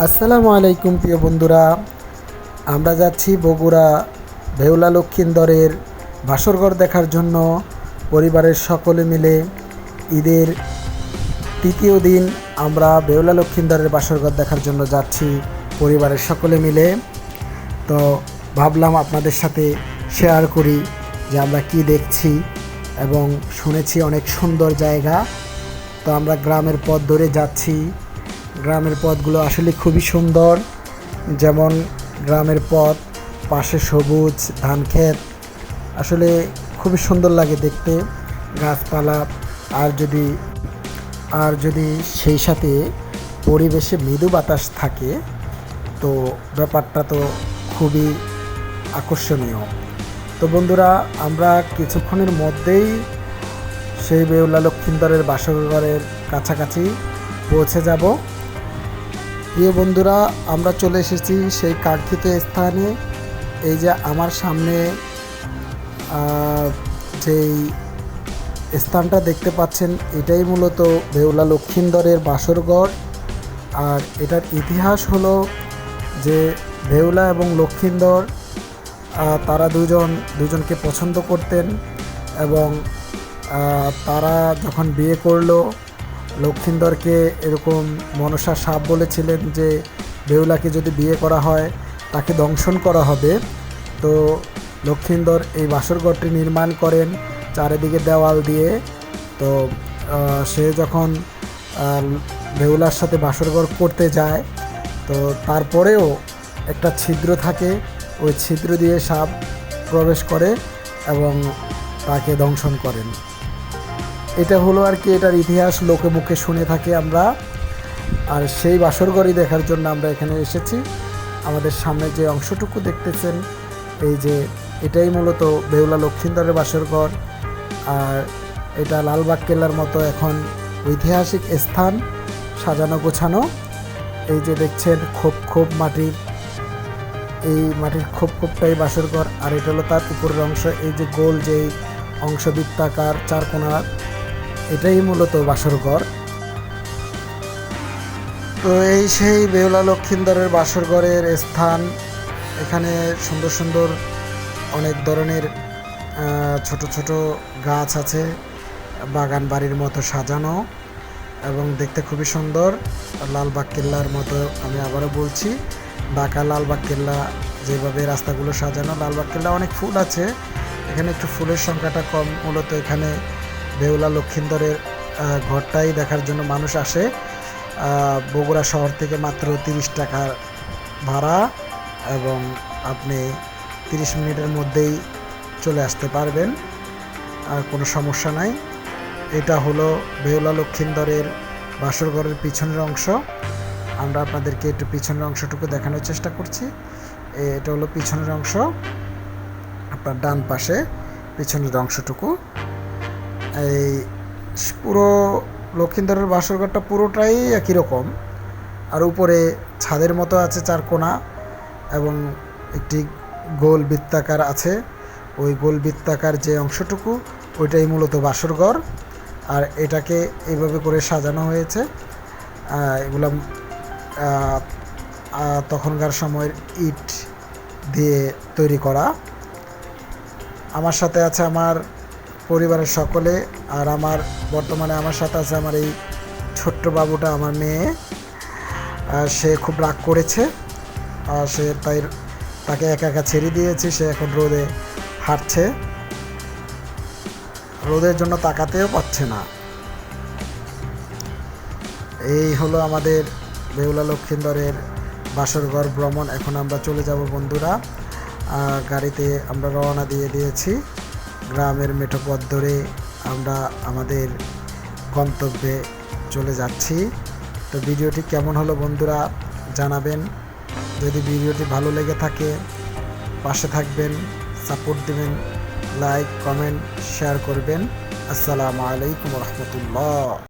আসসালামু আলাইকুম প্রিয় বন্ধুরা, আমরা যাচ্ছি বগুড়া বেহুলা লক্ষিন্দরের বাসরঘর দেখার জন্য। পরিবারের সকলে মিলে ঈদের তৃতীয় দিন আমরা বেহুলা লক্ষিন্দরের বাসরঘর দেখার জন্য যাচ্ছি পরিবারের সকলে মিলে। তো ভাবলাম আপনাদের সাথে শেয়ার করি যে আমরা কি দেখছি, এবং শুনেছি অনেক সুন্দর জায়গা। তো আমরা গ্রামের পথ ধরে যাচ্ছি। গ্রামের পথগুলো আসলে খুবই সুন্দর, যেমন গ্রামের পথ, পাশে সবুজ ধান ক্ষেত, আসলে খুবই সুন্দর লাগে দেখতে, গাছপালা। আর যদি সেই সাথে পরিবেশে মৃদু বাতাস থাকে, তো ব্যাপারটা তো খুবই আকর্ষণীয়। তো বন্ধুরা, আমরা কিছুক্ষণের মধ্যেই সেই বেহুলা লক্ষিন্দরের বাসরঘরের কাছাকাছি পৌঁছে যাব। প্রিয় বন্ধুরা, আমরা চলে এসেছি সেই কাঙ্ক্ষিত স্থানে। এই যে আমার সামনে যেই স্থানটা দেখতে পাচ্ছেন, এটাই মূলত বেহুলা লক্ষিন্দরের বাসরঘর। আর এটার ইতিহাস হলো যে বেহুলা এবং লক্ষিন্দর তারা দুজনকে পছন্দ করতেন, এবং তারা যখন বিয়ে করলো, লক্ষিন্দরকে এরকম মনসা সাপ বলেছিলেন যে বেহুলাকে যদি বিয়ে করা হয় তাকে দংশন করা হবে। তো লক্ষিন্দর এই বাসরঘরটি নির্মাণ করেন চারিদিকে দেওয়াল দিয়ে। তো সে যখন বেহুলার সাথে বাসরঘর করতে যায়, তো তারপরেও একটা ছিদ্র থাকে, ওই ছিদ্র দিয়ে সাপ প্রবেশ করে এবং তাকে দংশন করেন। এটা হলো আর কি এটার ইতিহাস, লোকে মুখে শুনে থাকি আমরা। আর সেই বাসরঘরই দেখার জন্য আমরা এখানে এসেছি। আমাদের সামনে যে অংশটুকু দেখতেছেন, এই যে এটাই মূলত বেহুলা লক্ষিন্দরের বাসরঘর। আর এটা লালবাগ কেল্লার মতো এখন ঐতিহাসিক স্থান, সাজানো গোছানো। এই যে দেখছেন খোপ মাটির, এই মাটির খোপটাই বাসরঘর। আর এটা হলো তার উপরের অংশ, এই যে গোল যেই অংশ বৃত্তাকার চারকোনার, এটাই মূলত বাসরঘর। তো এই সেই বেহুলা লক্ষিন্দরের বাসরঘরের স্থান। এখানে সুন্দর সুন্দর অনেক ধরনের ছোট ছোট গাছ আছে, বাগান বাড়ির মতো সাজানো, এবং দেখতে খুবই সুন্দর। লালবাগ কেল্লার মতো, আমি আবারও বলছি, ঢাকা লালবাগ কেল্লা যেভাবে রাস্তাগুলো সাজানো, লালবাগ কেল্লা অনেক ফুল আছে, এখানে একটু ফুলের সংখ্যাটা কম। মূলত এখানে বেহুলা লক্ষিন্দরের ঘরটাই দেখার জন্য মানুষ আসে। বগুড়া শহর থেকে মাত্র 30 টাকার ভাড়া, এবং আপনি 30 মিনিটের মধ্যেই চলে আসতে পারবেন, আর কোনো সমস্যা নাই। এটা হলো বেহুলা লক্ষিন্দরের বাসরঘরের পিছনের অংশ। আমরা আপনাদেরকে একটু পিছনের অংশটুকু দেখানোর চেষ্টা করছি। এটা হলো পিছনের অংশ, আপনার ডান পাশে পিছনের অংশটুকু। এই পুরো লক্ষিন্দরের বাসরঘরটা পুরোটাই একই রকম। আর উপরে ছাদের মতো আছে চারকোনা, এবং একটি গোল বৃত্তাকার আছে। ওই গোল বৃত্তাকার যে অংশটুকু, ওইটাই মূলত বাসরঘর। আর এটাকে এইভাবে করে সাজানো হয়েছে। এগুলো তখনকার সময়ের ইট দিয়ে তৈরি করা। আমার সাথে আছে আমার পরিবারের সকলে, আর বর্তমানে আমার সাথে আছে আমার এই ছোট্ট বাবুটা, আমার মেয়ে। সে খুব রাগ করেছে, সে তাকে একা একা ছেড়ে দিয়েছি। সে এখন রোদে হাঁটছে, রোদের জন্য তাকাতেও পাচ্ছে না। এই হলো আমাদের বেহুলা লক্ষিন্দরের বাসরঘর ভ্রমণ। এখন আমরা চলে যাব বন্ধুরা, গাড়িতে আমরা রওনা দিয়ে দিয়েছি। গ্রামের মেঠো পথ ধরে আমরা আমাদের গন্তব্যে চলে যাচ্ছি। তো ভিডিওটি কেমন হলো বন্ধুরা জানাবেন। যদি ভিডিওটি ভালো লেগে থাকে পাশে থাকবেন, সাপোর্ট দিবেন, লাইক কমেন্ট শেয়ার করবেন। আসসালামু আলাইকুম রহমতুল্লাহ।